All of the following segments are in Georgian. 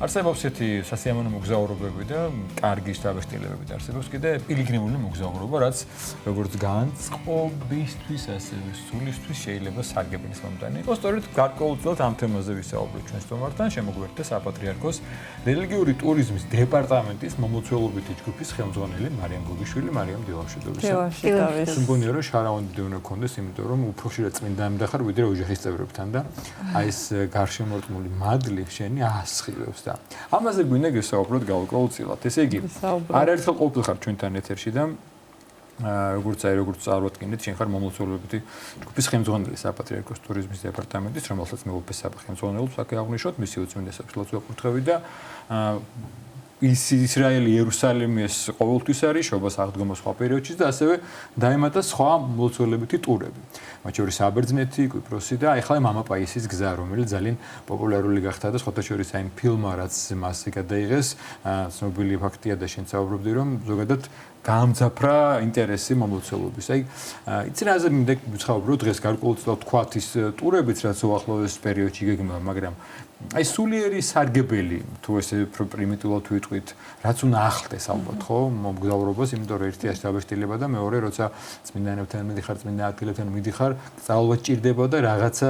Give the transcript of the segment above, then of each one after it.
არსებობს ერთი სასიამოვნო მოგზაურობები და კარგი შთაბეჭდილებები და არსებობს კიდე პილიგრიმული მოგზაურობა, რაც როგორც განწყობისთვის, ასევე სულისთვის შეიძლება სარგებლის მომტანი იყოს. სწორედ გარკვეულწილად ამ თემაზე ვისაუბრეთ ჩვენ სტუმართან, შემოგვერთდა საპატრიარქოს რელიგიური ტურიზმის დეპარტამენტის მომლოცველობითი ჯგუფის ხელმძღვანელი მარიამ გოგიშვილი. მარიამ, დილამშვიდობისა. მგონია რომ შარავანდი უნდა გქონდეს, იმიტომ რომ უფრო ხშირად წმინდანი დახარ, ვიდრე ოჯახის წევრებთან და აი ეს გარშემორტყმული მადლი შენი ასხივებს და ამაზე გვინდა გესაუბროთ გარკვეულწილად. ესე იგი, არაერთხელ ყოფილხარ ჩვენთან ეთერში და როგორც წარვადგინეთ, შენ ხარ მომლოცველობითი ჯგუფის ხელმძღვანელი საპატრიარქოს ტურიზმის დეპარტამენტის, რომელსაც მე უფესაბ ხელმძღვანელობს აქ აღნიშნოთ, მისი უწმინდა საფლავს ვაკურთხევი და ისრაელი, იერუსალიმის ყოველთვის არის შობას აღდგომოს სხვა პერიოდში და ასევე დაემატა სხვა მომლოცველობითი ტურები. მათ შორის საბერძნეთი, კვიპროსი და ახლა მამა პაისის გზა, რომელიც ძალიან პოპულარული გახდა და სხვათა შორის აი ფილმმა რაც მასზე გადაიღეს, ცნობილი ფაქტია და შენ საუბრობდი რომ ზოგადად გაამძაფრა ინტერესი მომლოცველობის. აი, იცი რა მინდა ვცხოვრობ დღეს გარკვეულწილად თქვათ ის ტურებიც რაც უახლოეს პერიოდში გეგმა, მაგრამ აი სულიერი სარგებელი თუ ესე პრიმიტიულად ვიტყვით, რაც უნდა ახლდეს ალბათ, ხო, მოგზაურობას, იმიტომ რომ ერთი ასაბეჭდილება და მეორე როცა წმინდანებთან მიდიხარ, წმინდა ადგილებთან მიდიხარ, სწავლვა ჭირდება და რაღაცა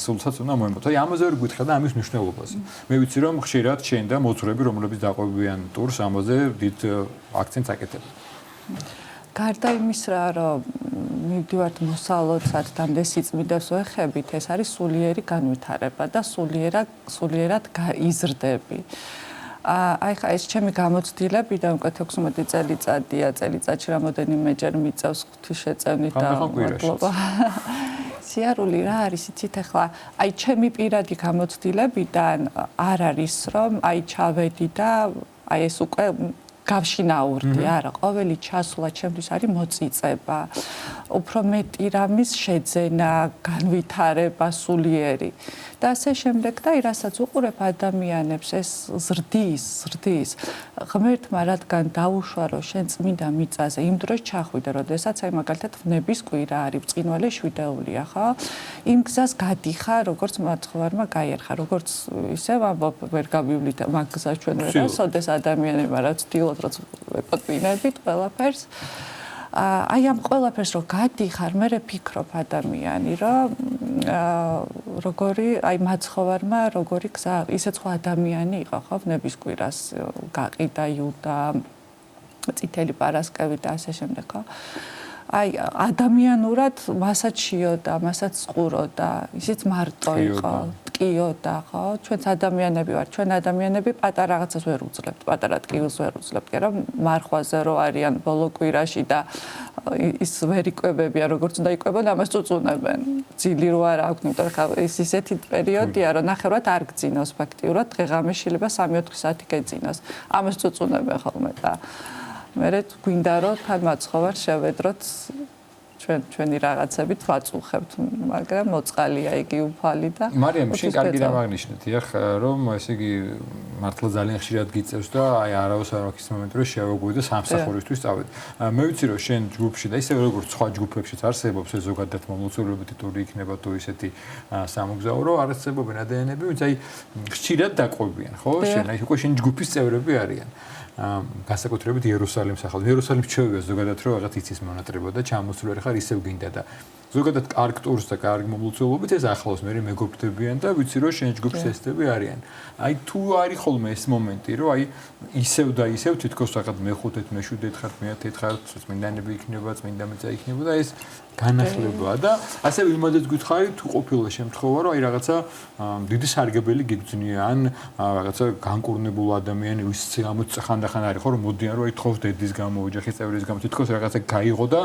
სულსაც უნდა მოემოთ. აი ამაზე ვერ გითხრა და ამის მნიშვნელობაზე. მე ვიცი რომ ხშირად შენ და მოცურები, რომლებიც დაყვებიან ტურს, ამაზე დიდ აქცენტს აკეთებენ. გარდა იმისა, რომ მივდივართ მოსალოდსად და სიწმიდას ვეხებით, ეს არის სულიერი განვითარება და სულიერად იზრდები. აი ხა ეს ჩემი გამოცდილები და უკვე 16 წელიწადია, წელიწადში რამოდენიმეჯერ მიწევს ღვთისშეწევნით და მადლობა. სიარული რა არის, იცით ახლა, აი ჩემი პირადი გამოცდილებიდან არ არის რომ აი ჩავედი და აი ეს უკვე გავშინაურდი, არა, ყოველი ჩასვლა ჩემთვის არის მოწიწება, უფრო მეტი რამის შეძენა, განვითარება, სულიერი. და ასე შემდეგ და რასაც უყურებ ადამიანებს ეს ზრდის. ღმერთმა რადგან დაუშვა რომ შენ წმინდა მიწაზე იმ დროს ჩახვიდე, როდესაც აი მაგალითად ვნების კვირა არის, ბრწყინვალე შვიდეულია, ხო? იმ გზას გადიხარ, როგორც მაცხოვარმა გაიარხა, როგორც ისევ ამბობ ვერ გავივლით მაგ გზას ჩვენ ვერა, სოდეს ადამიანებმა რაც ვთილოთ, რაც ვეპატვინებით ყველაფერს. აი ამ ყველაფერს რომ გადიხარ, მე ვფიქრობ ადამიანი, რომ როგორი აი მაცხოვარმა როგორი გზა, ისე სხვა ადამიანი იყო, ხო, ვნების კვირას გაყიდა იუდა, წითელი პარასკევი და ასე შემდეგ, ხო? აი ადამიანურად მასაც შიოდა, მასაც წყუროდა, ისიც მარტო იყო, ტკიოდა, ხო? ჩვენც ადამიანები ვართ, ჩვენ ადამიანები პატარა რაღაცას ვერ უძლებთ, პატარა ტკივილს ვერ უძლებთ, რომ მარხვაზე რო არიან ბოლო კვირაში და ის ვერ იკვებებიან, როგორც უნდა იკვებონ, ამას წუწუნებენ. ძილი რო არ აქვს, იმიტომ რომ ის ისეთი პერიოდია, რომ ნახევრად არ გძინავს ფაქტიურად, დღე-ღამე შეიძლება 3-4 საათი გეძინოს. ამას წუწუნებენ ხოლმე და მე გვინდა რომ თან მაცხოვარ შევედროთ ჩვენი რაღაცებით ვაწუხებთ, მაგრამ მოწყალია იგი უფალი და მარიამ, შენ კარგი დამაღნიშნეთ, დიახ, რომ ესე იგი მართლა ძალიან ხშირად გიწევს და აი არავის არ აქვს მომენტი რომ შევაგვიდე სამსახურისთვის წავიდე. მე ვიცი რომ შენ ჯგუფში და ისე როგორც სხვა ჯგუფებშიც არსებობს ეს ზოგადად მომლოცველობითი ტური იქნება თუ ისეთი სამოგზაურო, არსებობენ ადამიანები, ვინც აი ხშირად დაყვებიან, ხო? შენ აი უკვე შენ ჯგუფის წევრები არიან. განსაკუთრებით იერუსალიმს ახალ იერუსალიმს ჩვევია ზოგადად რომ რაღაც იცის მონატრება და ჩამოსული ხარ ისევ გინდა და ზოგადად კარგ ტურს და კარგ მომლოცველობით ეს ახლავს მე მეგობრდებიან და ვიცი რომ შენ ჯგუფის ესტები არიან. აი თუ არის ხოლმე ეს მომენტი რომ აი ისევ და ისევ თითქოს რაღაც მე-5-ეთ, მე-7-ეთ ხარ, მე-10-ეთ ხარ, წმინდანები იქნება, წმინდა მიწა იქნება და ეს განახლებაა და ასევე იმადაც გითხარი თუ ყოფილა შემთხვევა რომ აი რაღაცა დიდი სარგებელი გიგძნია ან რაღაცა განკურნებულ ადამიანი ვის ხანდახან არის ხო რომ მოდიან რომ აი თხოვს დედის გამო, ოჯახის წევრის გამო თითქოს რაღაცა გაიღო და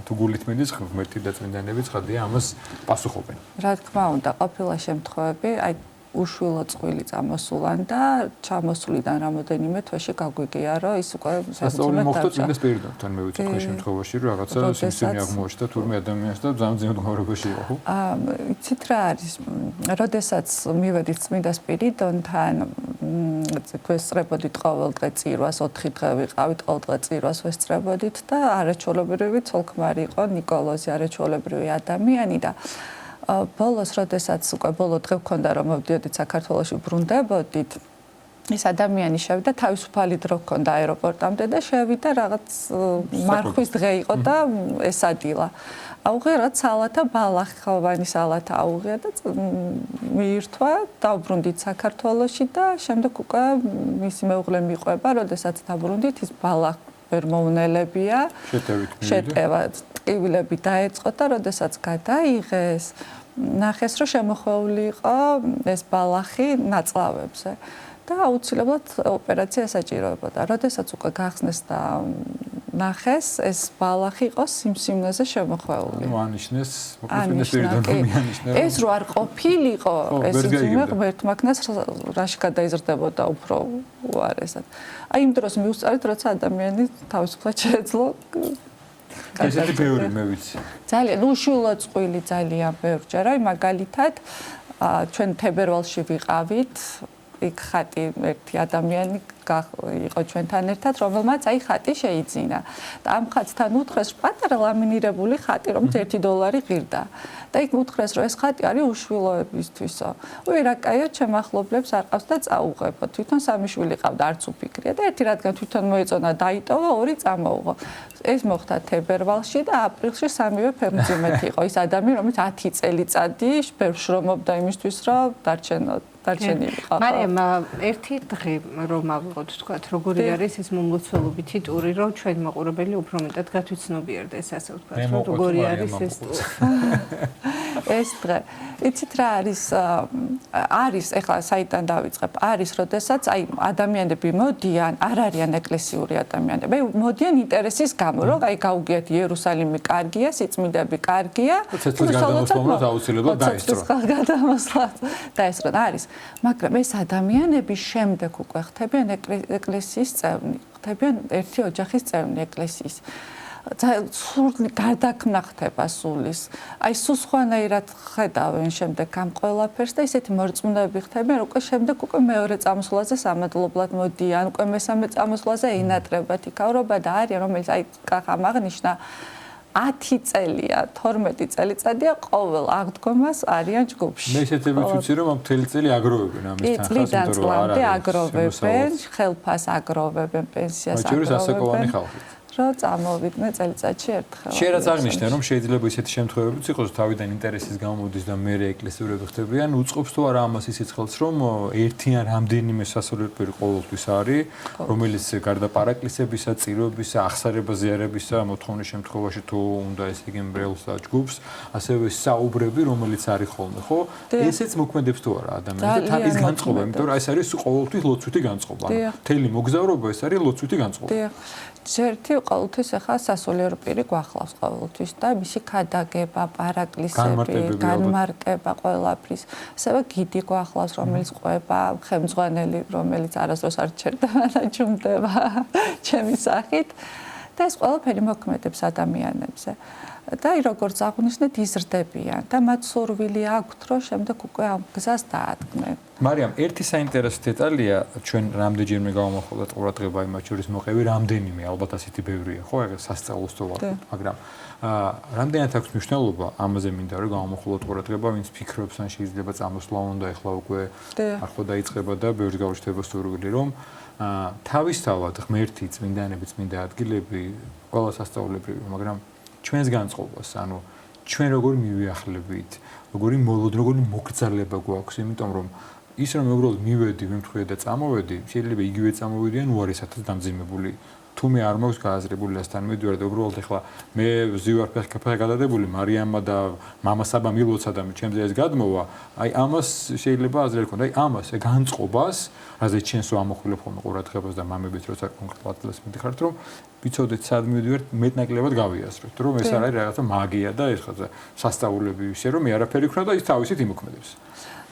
თუ გულით მიდის ღმერთი და წმინდანები ცხადია ამას პასუხობენ. რა თქმა უნდა, ყოფილა შემთხვევები, აი უშვილო წყვილი წამოსულან და ჩამოსვლიდან რამოდენიმე თვეში გაგვიგია, რომ ის უკვე სასწაული მოხდა წმინდა სპირიდონთან, მე ვიცი თქვენ შემთხვევაში, რომ რაღაცა სიმსივნე აღმოაჩნდა თურმე ადამიანს და ძალიან მდგომარეობაში იყო, ხო? იცით რა არის? როდესაც მივედით წმინდა სპირიდონთან, ვესწრებოდით ყოველ დღე წირვას, 4 დღე ვიყავით, ყოველ დღე წირვას ვესწრებოდით და არაჩვეულებრივი ცოლ-ქმარი იყო ნიკოლოზი, არაჩვეულებრივი ადამიანი და ბოლოს, როდესაც უკვე ბოლო დღე გვქონდა, რომ მოვდიოდით საქართველოში ბრუნდებოდით, ეს ადამიანი შევიდა თავისუფალი დრო ჰქონდა აეროპორტამდე და შევიდა რაღაც მარხვის დღე იყო და ესადილა. აუღია რაც სალათა ბალახოვანი სალათა აუღია და მიირთვა, დაუბრუნდით საქართველოში და შემდეგ უკვე მისი მეუღლე მიყვება, როდესაც დაბრუნდით ის ბალახ ვერ მოუნელებია. შეტევა ტკივილები დაეწყო და როდესაც გადაიღეს, ნახეს რომ შემოხვეული იყო ეს ბალახი ნაწლავებზე. და აუცილებლად ოპერაცია ესაჭიროებოდა. როდესაც უკვე გახსნეს და ნახეს, ეს ბალახი იყო სიმსივნეზე შემოხვეული. ანიშნეს, მოკლედ ეს რო არ ყოფილიყო, ეს ძიმე ღმერთმაქნას რაში გადაიზრდებოდა უფრო უარესად. აი იმ დროს მიუსწარეთ, როცა ადამიანი თავისუფლად შეეძლო. ესეთი ბევრი მე ვიცი. ძალიან უშვილო წყვილი ძალიან ბევრჯერ. აი მაგალითად ჩვენ თებერვალში ვიყავით იქ ხატი ერთი ადამიანი იყო ჩვენთან ერთად, რომელმაც აი ხატი შეიძინა. და ამ ხატთან უთხრეს პატარა ლამინირებული ხატი, რომელიც $1 ღირდა. და იქ უთხრეს, რომ ეს ხატი არის უშვილოებისთვისო. უი რა კაია, ჩემ ახლობლებს არ ყავს და წაუღებო. თვითონ სამი შვილი ყავდა, არც უფიქრია და ერთი რადგან თვითონ მოეწონა, დაიტოვა, ორი წამოუღო. ეს მოხდა თებერვალში და აპრილში სამივე ფერმძიმეთ იყო. ის ადამიანი, რომელიც 10 წელიწადი ბევრ შრომობდა იმისთვის, რომ დარჩენილიყო. მარიამ, ერთი დღე რომ ავიღოთ, თქვათ, როგორი არის ეს მომლოცველობითი ტური, რომ ჩვენ მაყურებელი უფრო მეტად გათვითცნობიერდეს, ასე ვთქვათ, რომ როგორი არის ეს ტური. ეს დღე. იცით რა არის, ეხლა საიდან დავიწყებ, არის, როდესაც აი ადამიანები მოდიან, არ არიან ეკლესიური ადამიანები, მოდიან ინტერესის გამო, რომ აი გაუგიათ იერუსალიმი კარგია, სიწმინდები კარგია, გადამოსვლად აუცილებლად დაესწრო. და ეს რა არის. მაგრამ ეს ადამიანები შემდეგ უკვე ხდებიან ეკლესიის წევრნი, ხდებიან ერთი ოჯახის წევრნი ეკლესიის. სული გარდაქმნა ხდება სულის. აი სულ სხვანაირად ხედავენ შემდეგ ამ ყველაფერს და ისეთი მორწმუნეები ხდებიან, უკვე შემდეგ უკვე მეორე წამოსვლაზე სამადლებლად მოდიან, უკვე მესამე წამოსვლაზე ინატრებათ იქავრობა და არიან, რომელიც აი კახამ აღნიშნა 10 წელია, 12 წელიწადია ყოველ აღდგომას არიან ჯგუფში. მე ესეთებიც ვიცი, რომ ამ მთელი წელი აგროვებენ ამისთან ხას, იმიტომ რომ არ აგროვებენ, ხელფას აგროვებენ, პენსიას აგროვებენ. მაჩურის ასაკოვანი ხალხი. რომ წამოვიდნენ წელიწადში ერთხელ. შეიძლება აღნიშნე, რომ შეიძლება ისეთი შემთხვევებიც იყოს, თავიდან ინტერესის გამოდის და მეორე ეკლესიურები ხდებიან, უწყობს თუ არა ამას ისიც ხელს, რომ ერთიან რამდენიმე სასულიერო ყოველთვის არის, რომელიც გარდა პარაკლისებისა, წირობისა, აღსარება ზიარებისა, მოთხოვნის შემთხვევაში თუ უნდა ესე იგი მრევლს და ჯგუფს, ასევე საუბრები, რომელიც არის ხოლმე, ხო? ესეც მოქმედებს თუ არა ადამიანს და ის განწყობა, იმიტომ რომ ეს არის ყოველთვის ლოცვითი განწყობა. მთელი მოგზაურობა ეს არის ლოცვითი განწყობა. ერთი ყოველთვის ახლა სასულიერო პირი გვახლავს ყოველთვის და მისი ქადაგება, პარაკლისები, განმარტება ყველაფრის. ასევე გიდი გვახლავს, რომელიც ყვება, ხელმძღვანელი, რომელიც არასდროს არ ჩერდება და ჯუმდება ჩემი სახით. და ეს ყველაფერი მოქმედებს ადამიანებზე. და აი როგორც აღნიშნეთ, იზრდებიან და მათ სურვილი აქვთ, რომ შემდეგ უკვე ამ გზას დაადგნენ. მარიამ, ერთი საინტერესო დეტალია, ჩვენ რამდენჯერმე გავამახვილეთ ყურადღება იმათ შორის მოყევი, რამდენიმე, ალბათ ასეთი ბევრია, ხო, ეგ სასწაულს თუ ვარ, მაგრამ რამდენად აქვს მნიშვნელობა ამაზე მინდა რომ გავამახვილოთ ყურადღება, ვინც ფიქრობს ან შეიძლება წამოსვლა უნდა ეხლა უკვე ახლა დაიწყება და ბევრი გავჩნდება სურვილი, რომ თავისთავად ღმერთი, წმინდანები, წმინდა ადგილები, ყველა სასწაულებრივი, მაგრამ ჩვენს განწყობას, ანუ ჩვენ როგორ მივიახლებით, როგორი მოგრძალება გვაქვს, იმიტომ რომ ის რომ უბრალოდ მივედი, ვიმთხვია და წამოვედი, შეიძლება იგივე წამოვედიან უარესათაც დამძიმებული. თუ მე არ მაქვს გააზრებული ასთან მიდივარ და უბრალოდ ეხლა მე ვზივარ ფეხი გადადებული მარიამა და მამასაბა მილოცა და ჩემზე ეს გადმოვა, აი ამას შეიძლება აზრი არ ქონდა, აი ამას განწყობას, რაზეც ჩვენს ამახვილებ ხოლმე ყურადღებას და მამებით როცა კონკრეტულად ეს მიდიხართ, რომ ვიცოდეთ სად მივიდივართ, მეტნაკლებად გავიაზროთ, რომ ეს არ არის რაღაცა მაგია და ეს ხაზა სასწაულები ისე რომ მე არაფერი ვქნა და ის თავისით იმოქმედებს.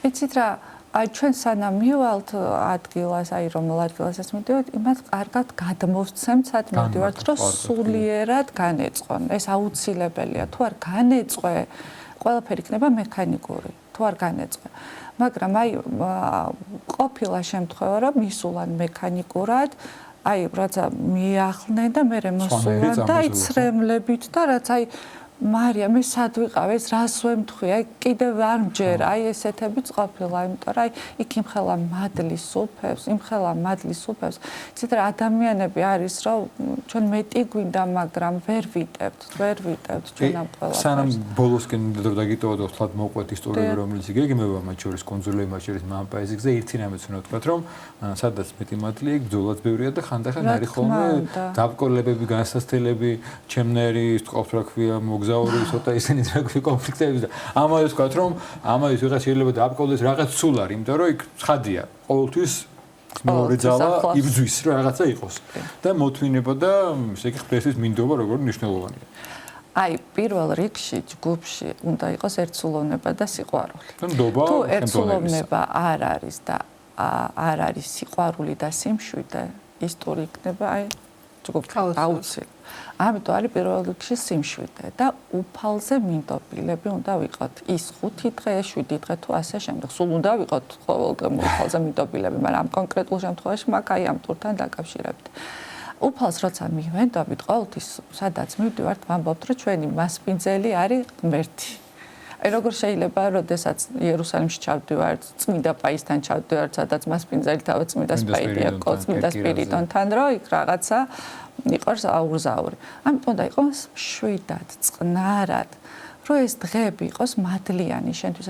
იცით რა აი ჩვენ სანამ მივალთ ადგილას, აი რომელ ადგილასაც მივდივართ, იმას კარგად გადმოვცემთ, სად მივდივართ, რომ სულიერად განეწყონ. ეს აუცილებელია. თუ არ განეწყვე, ყველაფერი იქნება მექანიკური. თუ არ განეწყვე. მაგრამ აი ყოფილა შემთხვევა, რომ მისულან მექანიკურად, აი რაცა მიახლნენ და მე მოსულან და აი ცრემლებით და რაც აი მარია, მე სად ვიყავ ეს რას ვემთხვი? აი კიდევ არ მჯერ, აი ესეთებიც ყოფილა, იმიტომ რომ აი იქ იმხელა მადლის სუფევს, იმხელა მადლის სუფევს. იცით რა ადამიანები არის, რომ ჩვენ მეტი გვინდა, მაგრამ ვერ ვიტევთ ჩვენ ამ ყველაფერს. სანამ ბოლოსკენ დრო დაგიტოვოთ ხლად მოყვეთ ისტორიები, რომელიც იგეგმება მათ შორის კონძულები, მათ შორის მამპაიზიგზე ერთი რამეც უნდა ვთქვათ, რომ სადაც მეტი მადლი, ბრძოლაც ბევრია და ხანდახან არის ხოლმე დაბრკოლებები, განსაცდელები, ჩემნერი, თქვათ რა ქვია, მოგზაური, ცოტა ისინი ძროგი კონფლიქტები და ამაზე ვთქვათ, რომ ამაზე ვიღაც შეიძლება დაბრკოლდეს რაღაც სულ არის, იმიტომ რომ იქ ცხადია, ყოველთვის მეორე ძალა იბრძვის, რომ რაღაცა იყოს და მოთმინება და ესე იგი ხფესის მინდობა როგორ მნიშვნელოვანია. აი, პირველ რიგში ჯგუფში უნდა იყოს ერთსულოვნება და სიყვარული. თუ ერთსულოვნება არ არის და არ არის სიყვარული და სიმშვიდე, ის ტური იქნება აი ჯგუფი აუცილებლად. ამიტომ არის პირველ რიგში სიმშვიდე და უფალზე მინდობილები უნდა ვიყოთ. ის 5 დღე, 7 დღე თუ ასე შემდეგ. სულ უნდა ვიყოთ ყოველდღე უფალზე მინდობილები, მაგრამ ამ კონკრეტულ შემთხვევაში მაგ აი ამ ტურთან დაკავშირებით. უფალს როცა მივენდობით, ყოველთვის სადაც მივდივართ, ვამბობთ, რომ ჩვენი მასპინძელი არის ღმერთი. აი როგორ შეიძლება, როდესაც იერუსალიმში ჩავდივართ, წმინდა პაისთან ჩავდივართ, სადაც მასპინძელი თავად წმინდა სპირიტია, წმინდა სპირიტონთან, რომ იქ რაღაცა იყოს აურზაური. ამიტომ უნდა იყოს მშვიდად, წყნარად, რომ ეს დღეები იყოს მადლიანი შენთვის,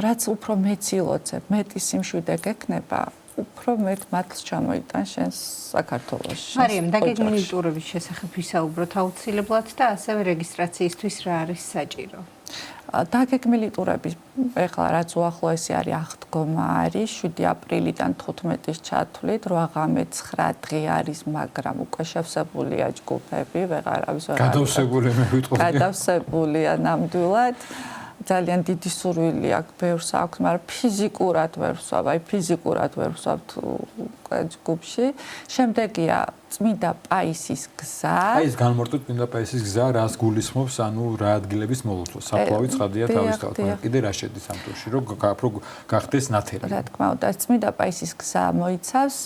რაც უფრო მეცილოცებ, მეტი სიმშვიდე გექნება, უფრო მეტ მადლს ჩამოიტან შენს საქართველოში. მარიამ, დაგეგმილი ტურების შესახებ ვისაუბროთ აუცილებლად და ასევე რეგისტრაციისთვის რა არის საჭირო? დაგეგმილი ტურები, ეხლა რაც უახლოესი არის აღდგომა არის 7 აპრილიდან 15-ის ჩათვლით, 8 ღამე 9 დღე არის, მაგრამ უკვე შევსებულია ჯგუფები, ვეღარავის გადავსებული მე ვიტყოდი. გადავსებულია ნამდვილად. ძალიან დიდი სურვილი აქვს, ბევრს აქვს, მაგრამ ფიზიკურად ვერ ვსვავ, აი ფიზიკურად ვერ ვსვავ ჯგუფში. შემდეგია წმინდა პაისის გზა. აი ეს განმარტოთ წმინდა პაისის გზა, რას გულისხმობს, ანუ რა ადგილების მოლოცვა. საფლავი ცხადია თავისთავად, მაგრამ კიდე რა შედის ამ ტურში, რომ გახდეს ნათელი. რა თქმა უნდა, წმინდა პაისის გზა მოიცავს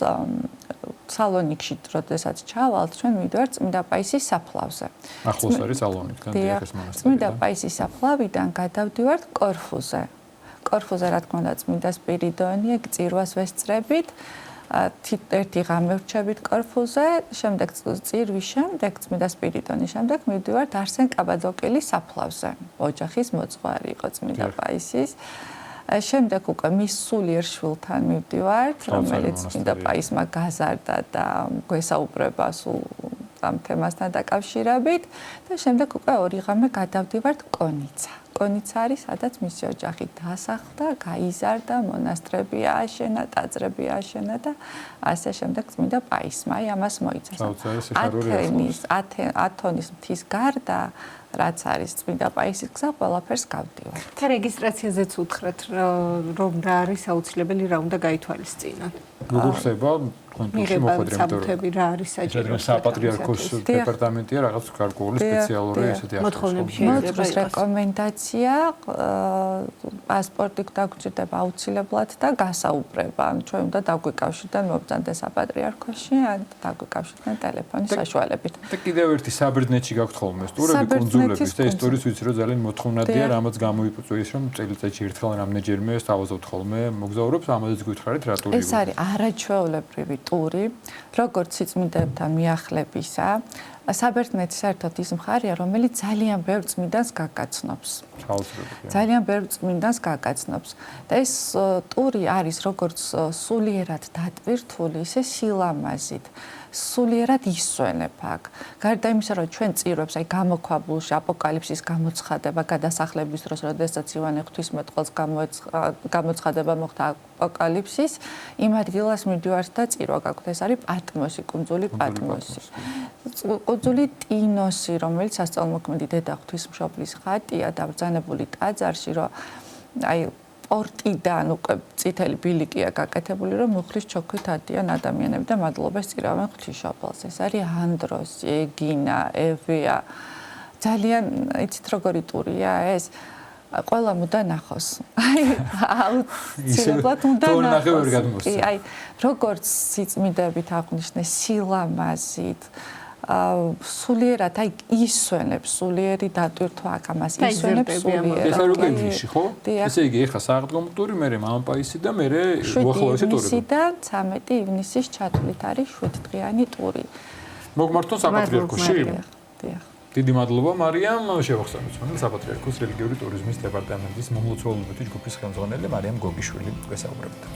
სალონიკში, როდესაც ჩავალთ, ჩვენ მივიდივართ წმინდა პაისის საფლავზე. ახლოს არის სალონიკთან, დიახ, ეს მონასტერი. წმინდა პაისის საფლავიდან გადავდივართ კორფუზე. კორფუზე რა თქმა უნდა წმინდა სპირიდონია, გწირვას ვესწრებით. ერთი ღამე ვრჩებით კორფუზე, შემდეგ წირვის შემდეგ წმინდა სპირიდონის შემდეგ მივდივართ არსენ კაბადოკელის საფლავზე. ოჯახის მოძღვარი იყო წმინდა პაისის. შემდეგ უკვე მის სულიერ შვილთან მივდივართ, რომელიც წმინდა პაისმა გაზარდა და გვესაუბრება სულ ამ თემასთან დაკავშირებით და შემდეგ უკვე 2 ღამე გადავდივართ კონიცა. კონიცა არის, სადაც მისი ოჯახი დასახლდა, გაიზარდა, მონასტრები ააშენა, ტაძრები ააშენა და ასე შემდეგ წმინდა პაისმა ამას მოიცავს. ათონის მთის გარდა რაც არის წმინდა პაისის გზა, ყველაფერს გავდივართ. და რეგისტრაციაზეც უთხრათ, რომ რა არის აუცილებელი, რა უნდა გაითვალისწინოთ. როგორ ხდება კონკრეტული მოხდები რა არის საჭირო? საპატრიარქოს დეპარტამენტია რაღაც გარკვეული სპეციალური ესეთი მოთხოვნები შეიძლება რეკომენდაცია, პასპორტი დაგჭირდება აუცილებლად და გასაუბრება. ჩვენ უნდა დაგვიკავშირდეთ მობრძანდეს საპატრიარქოში, ან დაგვიკავშირდეთ ტელეფონის საშუალებით. და კიდევ ერთი საბერძნეთში გაქვთ ხოლმე ტურები კონძულების და ისტორიის ვიცი რომ ძალიან მოთხოვნადია, რამაც გამოიწვია ის რომ წელიწადში ერთხელ რამდენჯერმე სთავაზობთ ხოლმე მოგზაურობს, ამაზეც გითხარით რა ტური. ეს არის არაჩვეულებრივი ტური, როგორც სიწმინდებთან მიახლებისა. საბერძნეთი საერთოდ ის მხარეა, რომელიც ძალიან ბევრ წმინდანს გაგაცნობს. ძალიან ბევრ წმინდანს გაგაცნობს. და ეს ტური არის როგორც სულიერად დატვირთული, ისე სილამაზით. სულიერად ისვენებ აქ. გარდა იმისა, რომ ჩვენ წირვებს, აი გამოქვაბულში აპოკალიფსის გამოცხადება, გადასახლების დროს, როდესაც ივანე ღვთისმეტყველს გამოცხადება მოხდა აპოკალიფსის, იმ ადგილას მივდივართ და წირვა გაქვთ. ეს არის პატმოსი, კუნძული პატმოსი. კუნძული ტინოსი, რომელიც სასწაულმოქმედი დედა ღვთისმშობლის ხატია, დაბრძანებული ტაძარში, რომ აი პორტიდან უკვე წითელი ბილიკია გაკეთებული, რომ მუხლის ჩოქვით ადიან ადამიანები და მადლობას წირავენ ღვთისმშობელს. ეს არის ანდროსი, ეგინა, ევია. ძალიან იცით როგორი ტურია ეს? ყველა მოდა ნახოს. აი აუცილებლად უნდა ნახოს. აი როგორც სიწმინდებით აღნიშნე სილამაზით, სულიერად აი ისვენებს, სულიერი დატვირთვა აქ ამას ისვენებს სულიერად. ეს არ უკვე ნიში, ხო? ესე იგი, ეხა სააღდგომო ტური, მე მამაპაისი და მე უახლოესი ტური. 7 ივნისიდან 13 ივნისის ჩათვლით არის 7 დღიანი ტური. მოგმართონ საპატრიარქოში? დიახ. დიდი მადლობა მარიამ, შევახსენოთ ჩვენ საპატრიარქოს რელიგიური ტურიზმის დეპარტამენტის მომლოცველობითი ჯგუფის ხელმძღვანელი მარიამ გოგიშვილი გვესაუბრებდა.